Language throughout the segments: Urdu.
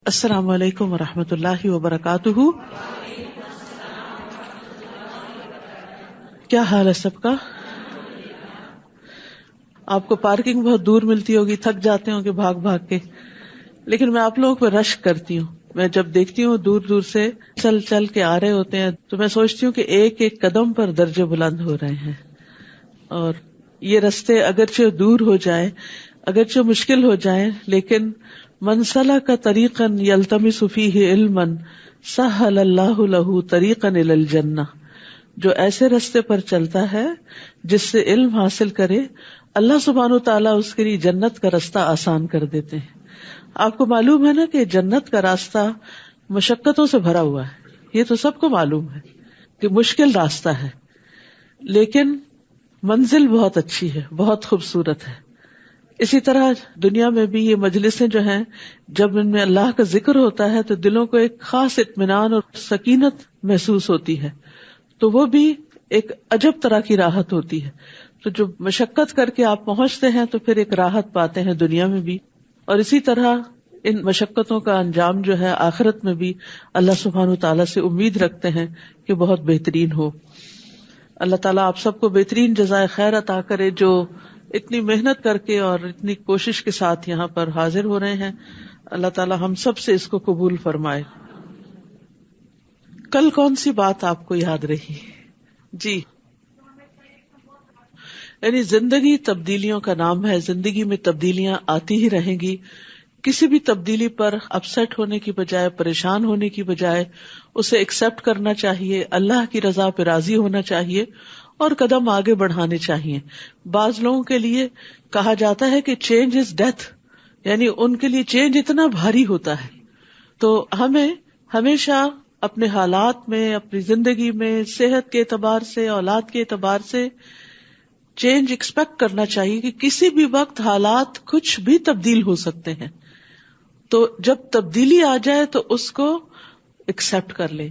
السلام علیکم ورحمۃ اللہ وبرکاتہ. کیا حال ہے سب کا؟ آپ کو پارکنگ بہت دور ملتی ہوگی، تھک جاتے ہوں گے بھاگ بھاگ کے، لیکن میں آپ لوگوں پہ رش کرتی ہوں. میں جب دیکھتی ہوں دور دور سے چل چل کے آ رہے ہوتے ہیں تو میں سوچتی ہوں کہ ایک ایک قدم پر درجے بلند ہو رہے ہیں. اور یہ رستے اگرچہ دور ہو جائیں، اگرچہ مشکل ہو جائیں، لیکن من سلک طریقا یلتمس فیہ علما سہل اللہ لہ طریقا الی الجنہ، جو ایسے رستے پر چلتا ہے جس سے علم حاصل کرے، اللہ سبحانہ وتعالیٰ اس کے لیے جنت کا راستہ آسان کر دیتے ہیں. آپ کو معلوم ہے نا کہ جنت کا راستہ مشقتوں سے بھرا ہوا ہے، یہ تو سب کو معلوم ہے کہ مشکل راستہ ہے، لیکن منزل بہت اچھی ہے، بہت خوبصورت ہے. اسی طرح دنیا میں بھی یہ مجلسیں جو ہیں، جب ان میں اللہ کا ذکر ہوتا ہے تو دلوں کو ایک خاص اطمینان اور سکینت محسوس ہوتی ہے، تو وہ بھی ایک عجب طرح کی راحت ہوتی ہے. تو جو مشقت کر کے آپ پہنچتے ہیں تو پھر ایک راحت پاتے ہیں دنیا میں بھی، اور اسی طرح ان مشقتوں کا انجام جو ہے آخرت میں بھی اللہ سبحانہ وتعالیٰ سے امید رکھتے ہیں کہ بہت بہترین ہو. اللہ تعالیٰ آپ سب کو بہترین جزائے خیر عطا کرے جو اتنی محنت کر کے اور اتنی کوشش کے ساتھ یہاں پر حاضر ہو رہے ہیں. اللہ تعالیٰ ہم سب سے اس کو قبول فرمائے. کل کون سی بات آپ کو یاد رہی؟ جی، یعنی زندگی تبدیلیوں کا نام ہے، زندگی میں تبدیلیاں آتی ہی رہیں گی. کسی بھی تبدیلی پر اپسیٹ ہونے کی بجائے، پریشان ہونے کی بجائے اسے ایکسپٹ کرنا چاہیے، اللہ کی رضا پہ راضی ہونا چاہیے اور قدم آگے بڑھانے چاہیے. بعض لوگوں کے لیے کہا جاتا ہے کہ چینج از ڈیتھ، یعنی ان کے لیے چینج اتنا بھاری ہوتا ہے. تو ہمیں ہمیشہ اپنے حالات میں، اپنی زندگی میں، صحت کے اعتبار سے، اولاد کے اعتبار سے چینج ایکسپیکٹ کرنا چاہیے کہ کسی بھی وقت حالات کچھ بھی تبدیل ہو سکتے ہیں. تو جب تبدیلی آ جائے تو اس کو ایکسپٹ کر لیں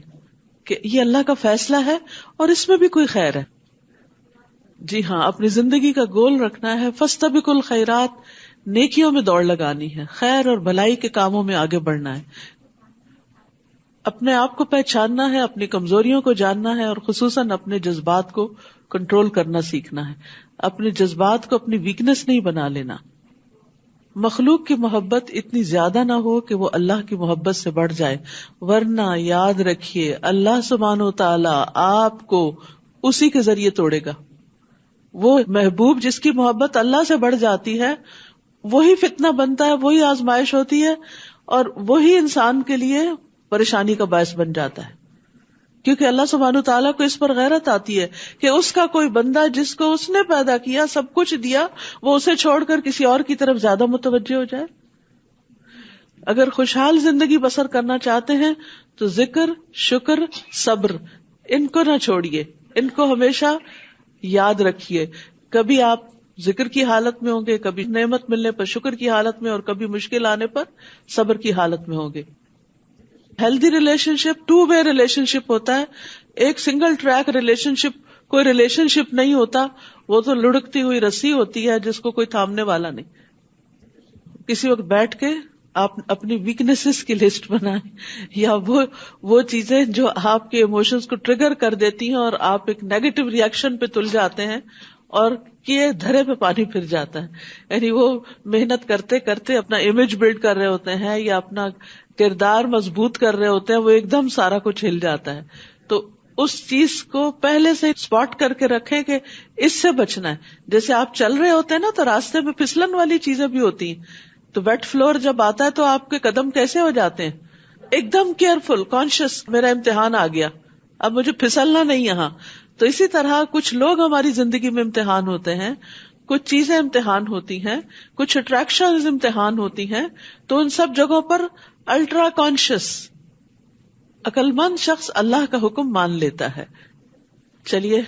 کہ یہ اللہ کا فیصلہ ہے اور اس میں بھی کوئی خیر ہے. جی ہاں، اپنی زندگی کا گول رکھنا ہے، فاستبقوا الخیرات، نیکیوں میں دوڑ لگانی ہے، خیر اور بھلائی کے کاموں میں آگے بڑھنا ہے. اپنے آپ کو پہچاننا ہے، اپنی کمزوریوں کو جاننا ہے، اور خصوصاً اپنے جذبات کو کنٹرول کرنا سیکھنا ہے. اپنے جذبات کو اپنی ویکنس نہیں بنا لینا. مخلوق کی محبت اتنی زیادہ نہ ہو کہ وہ اللہ کی محبت سے بڑھ جائے، ورنہ یاد رکھیے اللہ سبحانہ وتعالی آپ کو اسی کے ذریعے توڑے گا. وہ محبوب جس کی محبت اللہ سے بڑھ جاتی ہے وہی فتنہ بنتا ہے، وہی آزمائش ہوتی ہے، اور وہی انسان کے لیے پریشانی کا باعث بن جاتا ہے. کیونکہ اللہ سبحانہ تعالیٰ کو اس پر غیرت آتی ہے کہ اس کا کوئی بندہ جس کو اس نے پیدا کیا، سب کچھ دیا، وہ اسے چھوڑ کر کسی اور کی طرف زیادہ متوجہ ہو جائے. اگر خوشحال زندگی بسر کرنا چاہتے ہیں تو ذکر، شکر، صبر، ان کو نہ چھوڑیے، ان کو ہمیشہ یاد رکھیے. کبھی آپ ذکر کی حالت میں ہوں گے، کبھی نعمت ملنے پر شکر کی حالت میں، اور کبھی مشکل آنے پر صبر کی حالت میں ہوں گے. ہیلدی ریلیشن شپ 2 وے ریلیشن شپ ہوتا ہے. ایک سنگل ٹریک ریلیشن شپ کوئی ریلیشن شپ نہیں ہوتا، وہ تو لڑکتی ہوئی رسی ہوتی ہے جس کو کوئی تھامنے والا نہیں. کسی وقت بیٹھ کے آپ اپنی ویکنیسز کی لسٹ بنائیں، یا وہ چیزیں جو آپ کے ایموشنز کو ٹریگر کر دیتی ہیں اور آپ ایک نیگیٹو ری ایکشن پہ تل جاتے ہیں اور یہ دھرے پہ پانی پھر جاتا ہے. یعنی وہ محنت کرتے کرتے اپنا امیج بلڈ کر رہے ہوتے ہیں یا اپنا کردار مضبوط کر رہے ہوتے ہیں، وہ ایک دم سارا کچھ ہل جاتا ہے. تو اس چیز کو پہلے سے اسپاٹ کر کے رکھیں کہ اس سے بچنا ہے. جیسے آپ چل رہے ہوتے ہیں نا تو راستے میں پھسلن والی چیزیں بھی ہوتی ہیں، تو ویٹ فلور جب آتا ہے تو آپ کے قدم کیسے ہو جاتے ہیں، ایک دم کیئرفل، کانشیس، میرا امتحان آ گیا، اب مجھے پھسلنا نہیں یہاں. تو اسی طرح کچھ لوگ ہماری زندگی میں امتحان ہوتے ہیں، کچھ چیزیں امتحان ہوتی ہیں، کچھ اٹریکشنز امتحان ہوتی ہیں. تو ان سب جگہوں پر الٹرا کانشیس عقل مند شخص اللہ کا حکم مان لیتا ہے. چلیے